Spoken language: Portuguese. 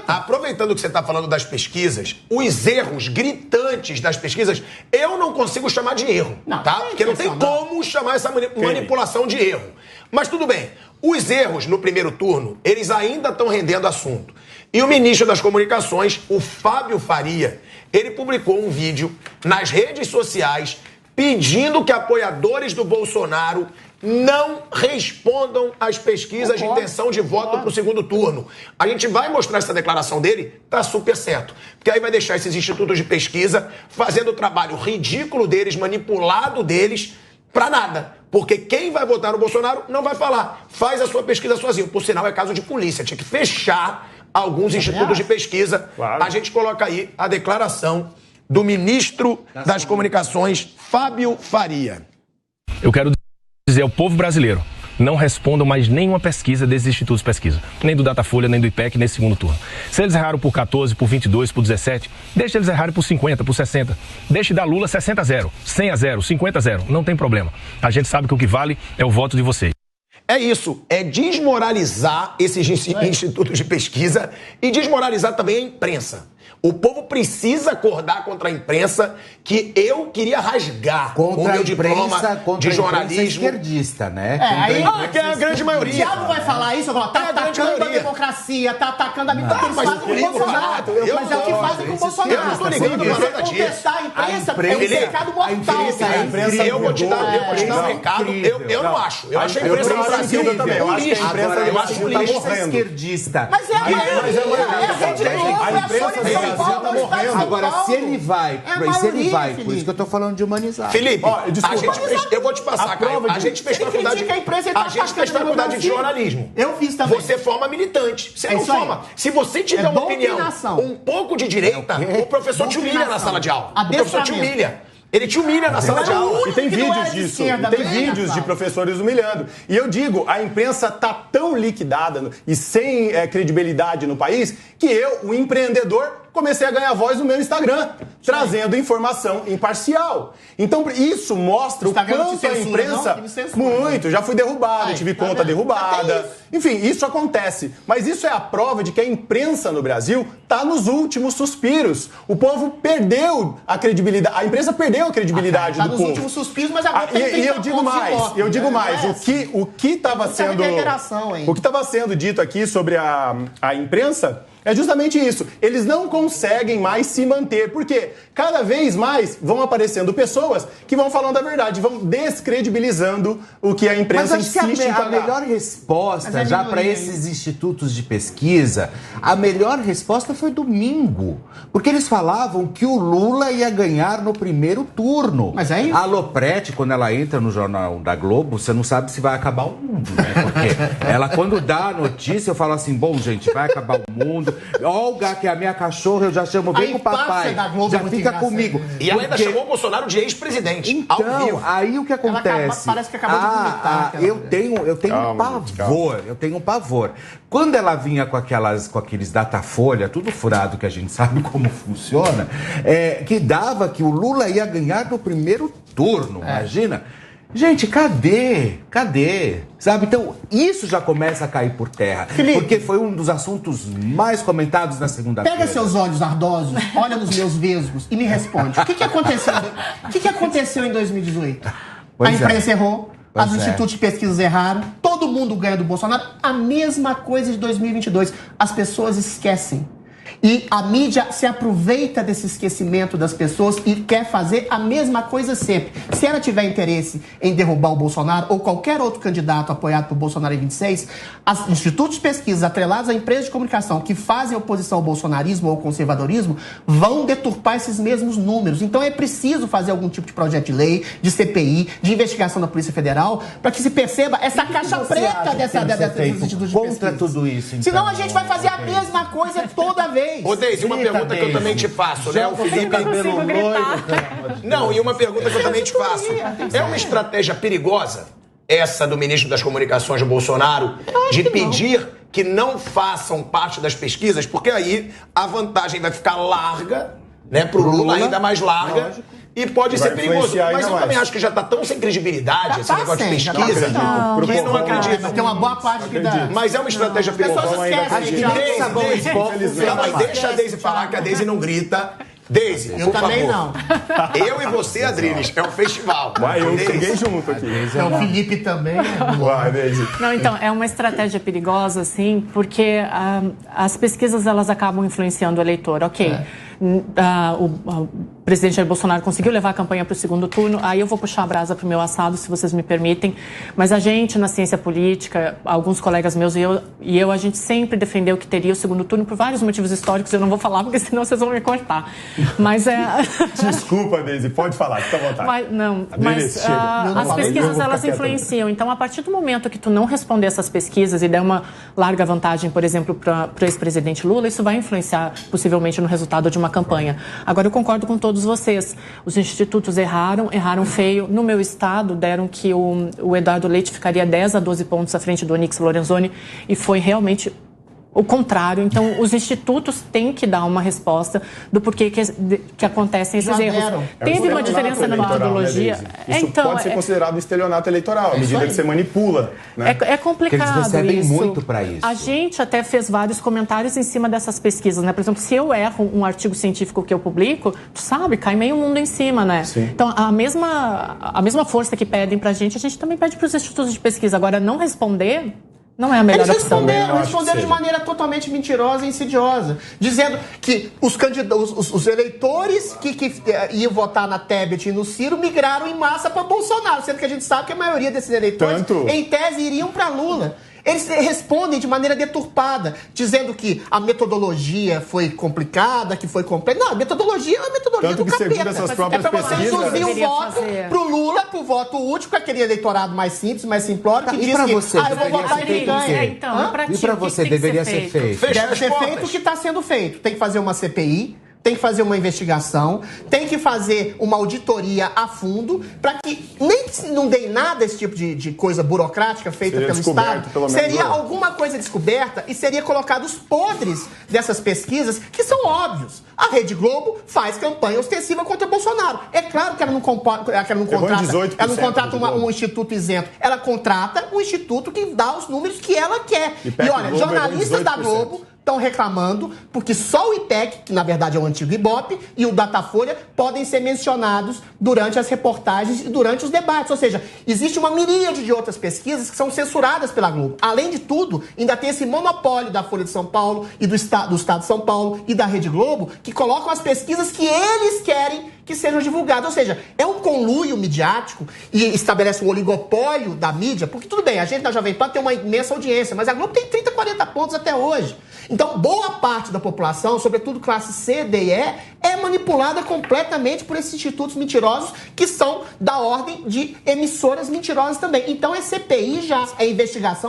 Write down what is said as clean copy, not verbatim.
Aproveitando que você está falando das pesquisas, os erros gritantes das pesquisas, eu não consigo chamar de erro, tá? Porque não tem como chamar essa manipulação de erro. Mas tudo bem, os erros no primeiro turno, eles ainda estão rendendo assunto. E o ministro das Comunicações, o Fábio Faria, ele publicou um vídeo nas redes sociais pedindo que apoiadores do Bolsonaro não respondam às pesquisas de intenção de voto para o segundo turno. A gente vai mostrar essa declaração dele, tá super certo. Porque aí vai deixar esses institutos de pesquisa fazendo o trabalho ridículo deles, manipulado deles, para nada. Porque quem vai votar no Bolsonaro não vai falar. Faz a sua pesquisa sozinho. Por sinal, é caso de polícia. Tinha que fechar alguns institutos de pesquisa. Claro. A gente coloca aí a declaração do ministro das Comunicações, Fábio Faria. Eu quero dizer ao povo brasileiro, não respondam mais nenhuma pesquisa desses institutos de pesquisa, nem do Datafolha, nem do IPEC, nesse segundo turno. Se eles erraram por 14, por 22, por 17, deixe eles errarem por 50, por 60. Deixe dar Lula 60-0, 100-0, 50-0, não tem problema. A gente sabe que o que vale é o voto de vocês. É isso, é desmoralizar esses institutos de pesquisa e desmoralizar também a imprensa. O povo precisa acordar contra a imprensa, que eu queria rasgar contra o meu diploma de jornalismo esquerdista, né? Que é a grande maioria. O Thiago vai falar isso, tá atacando a democracia, tá atacando a militância. Mas é o que fazem com o Bolsonaro. Eu não tô ligando pra nada disso. Contestar a imprensa é um pecado mortal. Eu vou te dar um recado. Eu não acho. Eu acho a imprensa no Brasil também. Eu acho que a imprensa está esquerdista. Mas é a imprensa Agora, se ele vai, por isso que eu tô falando de humanizar. Felipe, eu vou te passar, Caio. A gente fez faculdade de jornalismo. Eu fiz também. Você forma militante. Você não forma. Se você tiver uma opinião um pouco de direita, o professor te humilha na sala de aula. O professor te humilha. Ele te humilha na sala de aula. E tem vídeos disso. Tem vídeos de professores humilhando. E eu digo, a imprensa tá tão liquidada e sem credibilidade no país que eu, o empreendedor, comecei a ganhar voz no meu Instagram, trazendo informação imparcial. Então, isso mostra o quanto a imprensa... Muito, já fui derrubado, tive conta derrubada. Enfim, isso acontece. Mas isso é a prova de que a imprensa no Brasil está nos últimos suspiros. O povo perdeu a credibilidade, a imprensa perdeu a credibilidade do povo. Nos últimos suspiros, mas agora e eu digo mais, o que estava sendo dito aqui sobre a imprensa é justamente isso. Eles não conseguem mais se manter, porque cada vez mais vão aparecendo pessoas que vão falando a verdade, vão descredibilizando o que a imprensa insiste em pagar. A melhor resposta, já para esses institutos de pesquisa, a melhor resposta foi domingo. Porque eles falavam que o Lula ia ganhar no primeiro turno. Mas aí... A Lopretti, quando ela entra no Jornal da Globo, você não sabe se vai acabar o mundo, né? Porque ela, quando dá a notícia, eu falo assim, bom, gente, vai acabar o mundo. Olga, que é a minha cachorra, eu já chamo, vem com o papai, já fica comigo. E ela ainda chamou o Bolsonaro de ex-presidente. Então, aí o que acontece? Parece que acabou de vomitar. Eu tenho um pavor. Quando ela vinha com aqueles Datafolha, tudo furado, que a gente sabe como funciona, que dava que o Lula ia ganhar no primeiro turno, imagina. Gente, cadê? Sabe? Então, isso já começa a cair por terra. Felipe, porque foi um dos assuntos mais comentados na segunda-feira. Pega seus olhos ardosos, olha nos meus vesgos e me responde. O que aconteceu em 2018? A imprensa errou, os institutos de pesquisa erraram, todo mundo ganha do Bolsonaro. A mesma coisa de 2022. As pessoas esquecem. E a mídia se aproveita desse esquecimento das pessoas e quer fazer a mesma coisa sempre. Se ela tiver interesse em derrubar o Bolsonaro ou qualquer outro candidato apoiado por Bolsonaro em 26, os institutos de pesquisa atrelados a empresas de comunicação que fazem oposição ao bolsonarismo ou ao conservadorismo vão deturpar esses mesmos números. Então é preciso fazer algum tipo de projeto de lei, de CPI, de investigação da Polícia Federal, para que se perceba essa caixa preta desses institutos de pesquisa. Contra tudo isso, então, senão a gente vai fazer a mesma coisa toda vez. Ô, Deise, uma pergunta que eu também te faço, né? O Felipe... Não, e uma pergunta que eu também te faço. É uma estratégia perigosa, essa do ministro das Comunicações, Bolsonaro, de pedir que não façam parte das pesquisas, porque aí a vantagem vai ficar larga, né? Pro Lula ainda mais larga. E pode ser perigoso. Mas eu também acho que já está tão sem credibilidade esse negócio de pesquisa que não acredita. Tem uma boa parte que dá. Mas é uma estratégia perigosa. As pessoas esquecem. Deixa a Deise falar, que a Deise não grita. Deise, eu também não. Eu e você, Adriles, é um festival. Eu cheguei junto aqui. O Felipe também. Vai, Deise. Não, então, é uma estratégia perigosa, sim, porque as pesquisas, elas acabam influenciando o eleitor. Ok, o presidente Jair Bolsonaro conseguiu levar a campanha para o segundo turno, aí eu vou puxar a brasa para o meu assado, se vocês me permitem, mas a gente, na ciência política, alguns colegas meus e eu, a gente sempre defendeu que teria o segundo turno por vários motivos históricos, eu não vou falar, porque senão vocês vão me cortar. Mas Desculpa, Deise, pode falar, fica à vontade. As pesquisas, elas influenciam. Então, a partir do momento que tu não responder essas pesquisas e der uma larga vantagem, por exemplo, para o ex-presidente Lula, isso vai influenciar possivelmente no resultado de uma campanha. Agora, eu concordo com todos vocês. Os institutos erraram feio. No meu estado, deram que o Eduardo Leite ficaria 10 a 12 pontos à frente do Onyx Lorenzoni e foi realmente o contrário. Então, os institutos têm que dar uma resposta do porquê que acontecem esses erros. Teve uma diferença na metodologia. Né, isso pode ser considerado estelionato eleitoral, à medida que você manipula. Né? É complicado. Eles recebem isso. muito para isso. A gente até fez vários comentários em cima dessas pesquisas, né? Por exemplo, se eu erro um artigo científico que eu publico, tu sabe, cai meio mundo em cima, né? Sim. Então, a mesma força que pedem pra gente, a gente também pede para os institutos de pesquisa. Agora, não responder não é a melhor opção. Eles responderam de maneira totalmente mentirosa e insidiosa, dizendo que os eleitores que iam votar na Tebet e no Ciro migraram em massa para Bolsonaro, sendo que a gente sabe que a maioria desses eleitores, em tese, iriam para Lula. Eles respondem de maneira deturpada, dizendo que a metodologia foi complicada, que foi complexa. Não, a metodologia é a metodologia do capeta. É para você induzir o voto pro Lula, pro voto útil, com aquele eleitorado mais simples, mais simplório, que diz que eu vou votar em quem ganha. E para você, deveria ser feito? Deve ser feito o que está sendo feito. Tem que fazer uma CPI, tem que fazer uma investigação, tem que fazer uma auditoria a fundo, para que nem não dê nada esse tipo de coisa burocrática feita pelo Estado. Seria alguma coisa descoberta e seria colocado os podres dessas pesquisas, que são óbvios. A Rede Globo faz campanha ostensiva contra Bolsonaro. É claro que ela não contrata um instituto isento. Ela contrata um instituto que dá os números que ela quer. E olha, jornalistas da Globo estão reclamando porque só o IPEC, que na verdade é o antigo Ibope, e o Datafolha podem ser mencionados durante as reportagens e durante os debates. Ou seja, existe uma miríade de outras pesquisas que são censuradas pela Globo. Além de tudo, ainda tem esse monopólio da Folha de São Paulo e do Estado de São Paulo e da Rede Globo, que colocam as pesquisas que eles querem que sejam divulgadas. Ou seja, é um conluio midiático e estabelece um oligopólio da mídia, porque tudo bem, a gente da Jovem Pan tem uma imensa audiência, mas a Globo tem 30, 40 pontos até hoje. Então, boa parte da população, sobretudo classe C, D e E, é manipulada completamente por esses institutos mentirosos que são da ordem de emissoras mentirosas também. Então, é CPI já, é investigação